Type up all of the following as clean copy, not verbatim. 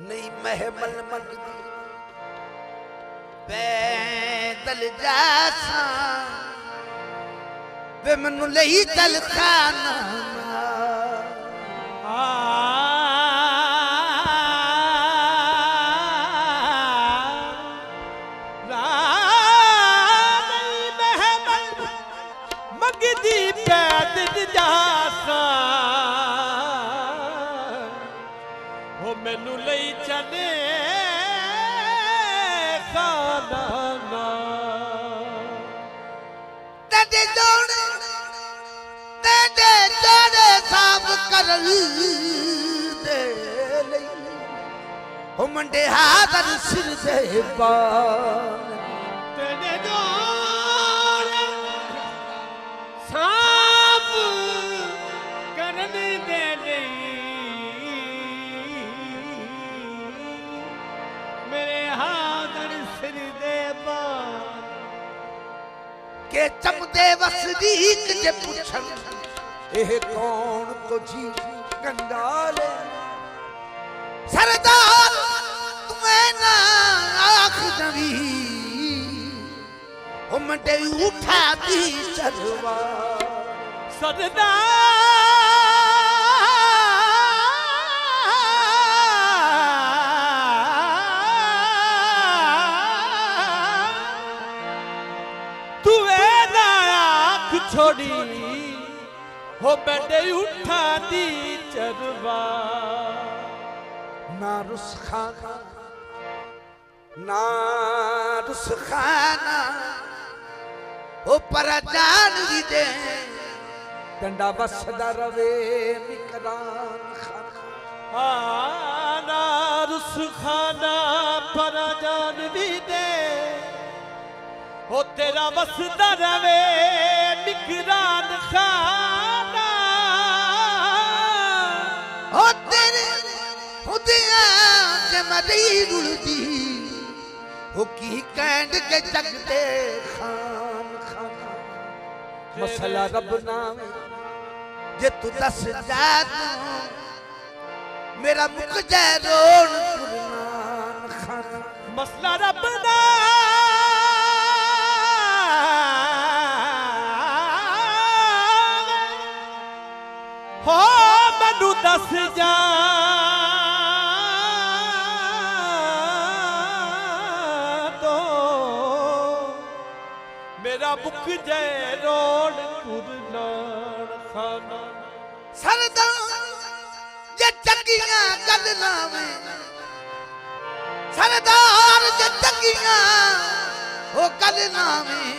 नहीं महमल मंगदी पैदल जासा वे मनु लई चल खाना मैनू लई चले खाना तेरे जोड़े साफ कर दे हो मंडे हादर सिर दे बान तेरे जोड़े साफ करने दे के चमदे वसदीक जे पुछन एह कौन को जी कंगाले सरदार तुम्हें ना आख जवी उमटे उठा दी चरवा सरदार छोड़ी हो बैठे उठा दी चरवा ना रुस खाना हो पर जान भी दे डंडा बसदा रवे मिकरान खाना ना रुस खाना पर जान भी दे हो तेरा बसदा रवे निगरान खाना हो तेरे खुदिया के मदी रुलदी हो की कैंड के जगते खान खाना मसला रब नावे जे तू दस जा तू मेरा मुक जाए रोन कुर्बान खाना मसला रब ना हो मैनू दस जा तो मेरा बुक जय रोड कुरनान खाना सरदार जे चकियां गलना में सरदार जे चकियां हो गलना में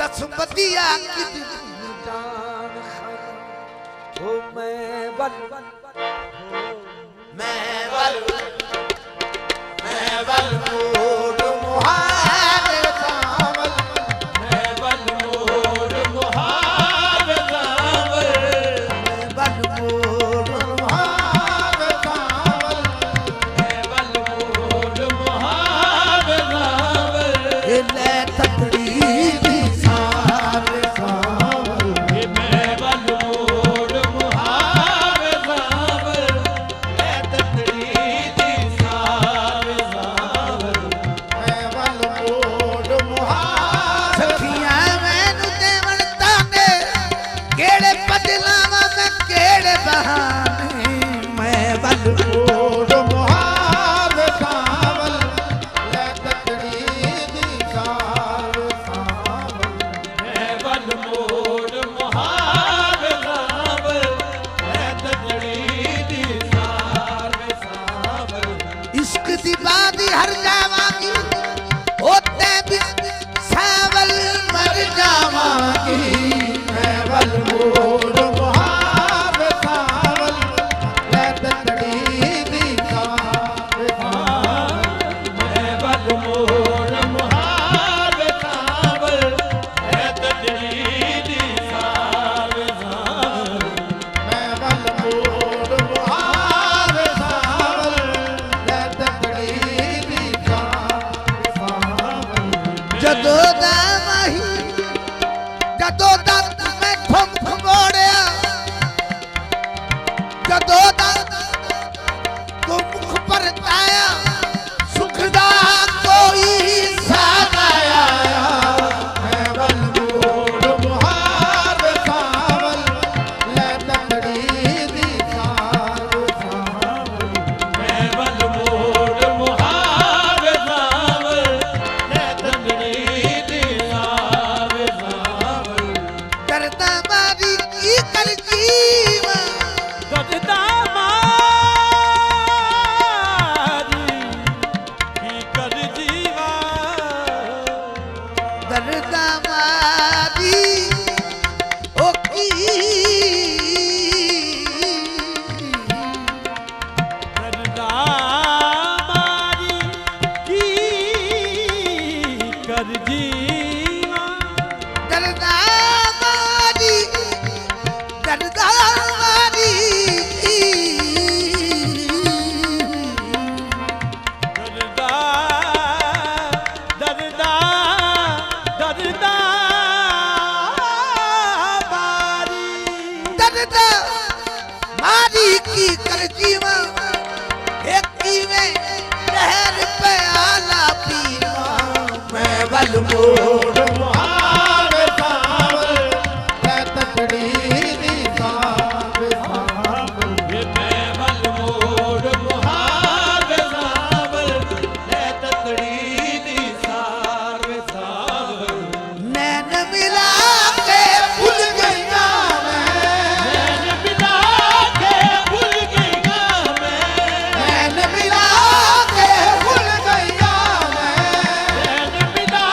दस बतिया किद जान हो मैं बल मोड़ मुहार कावल मैं बल मोड़ मुहार कावल मैं बल मोड़ मुहार कावल मैं बल मोड़ मुहार कावल ले तकड़ी दी सार कावल मैं बल मोड़ मुहार कावल ले तकड़ी दी सार कावल मैं बल मोड़ मुहार सखियां मैनू देवण ताने केड़े बदलावा मैं केड़े बहाने मैं बल मोड़ मुहार कावल ले तकड़ी दी सार कावल मैं बल मोड़ मुहार कावल ले तकड़ी दी सार कावल इश्क दी बादी हर जावांगी होते भी सावल मर जावांगी मैं बल मोड़ मुहार कावल ले तकड़ी दी सार कावल मैं बल मोड़ मुहार कावल ले तकड़ी दी सार कावल मैं बल मोड़ मुहार कावल ले तकड़ी दी की कर जीवा एक में लहर पे आला पीवा मैं बल मोड़ मुहार सावल है तकड़ी दी साव सावल ये मैं बल मोड़ मुहार सावल है तकड़ी दी साव सावल नैन मिला के भूल गईया नैन मिला के भूल गईया नैन मिला के भूल गईया नैन मिला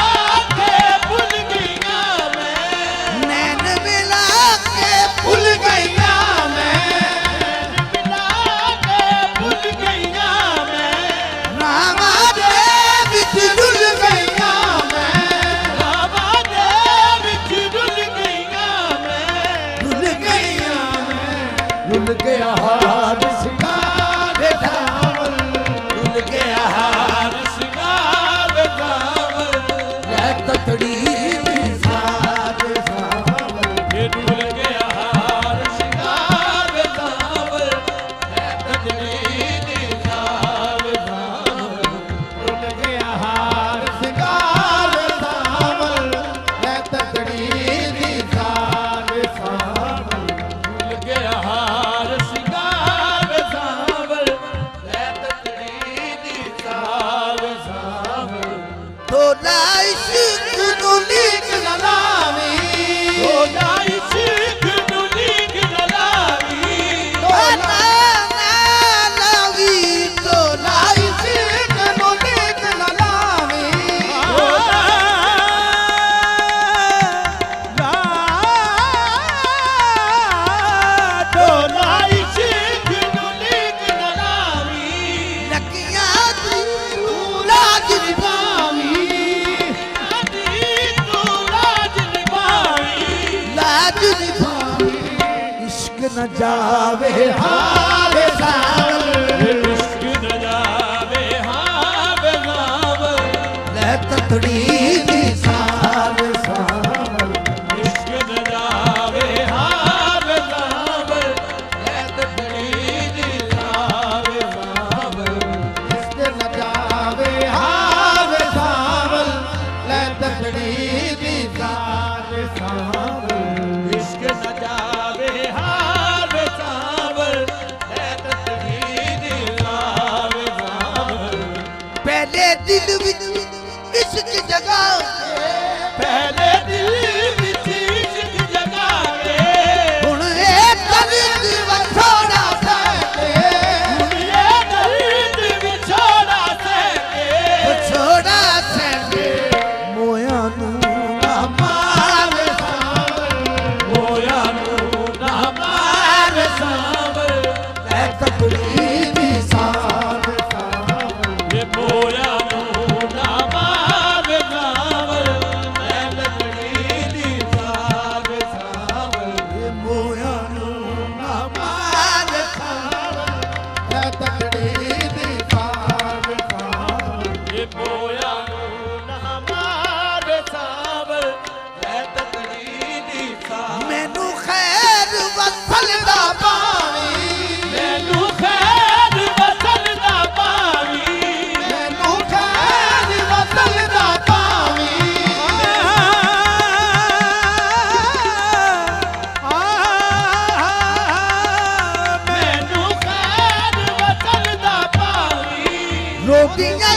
के भूल गईया नैन मिला के भूल गईया मिला के भूल गईया रामा दे विच डुल गईया रामा दे विच डुल गईया डुल गईया डुल गया हार सिंगार धावल डुल गया हार सिंगार धावल ततड़ी साध सावल ये डुल गया हार सिंगार धावल है तजनी दी साव सावल डुल गया हार सिंगार धावल है तजनी दी साव सावल डुल गया हार सिंगार धावल है तजनी दी साव सावल तो लाइश नु लीक लावी ओ नाई सिख नु लीक लावी तो ना लावी तो लाइश नु लीक लावी लकियां तू लाज निभावी लाज निभावी इश्क न जावे हार सावल ले ततड़ी दी साव सावल पहले दिल विच इश्क जगा पहले दिल विच इश्क जगावे हुण ए दर्द वथोड़ा सके ये दर्द विछोड़ा सके छोड़ा सके मोया नू ना मार मोया नू ना मार सावल ले तकड़ी दी साव ये मोया नू ना मार सावल मैं लकड़ी दी साव सावल मोया नू ना मार है तकड़ी दी साव सावल ये मोया नू ना मार सावल है तकड़ी दी साव मैनू खैर वसल दा पावी मैनू खैर वसल दा पावी मैनू खैर वसल दा पावी मैनू खैर वसल दा पावी रोटियां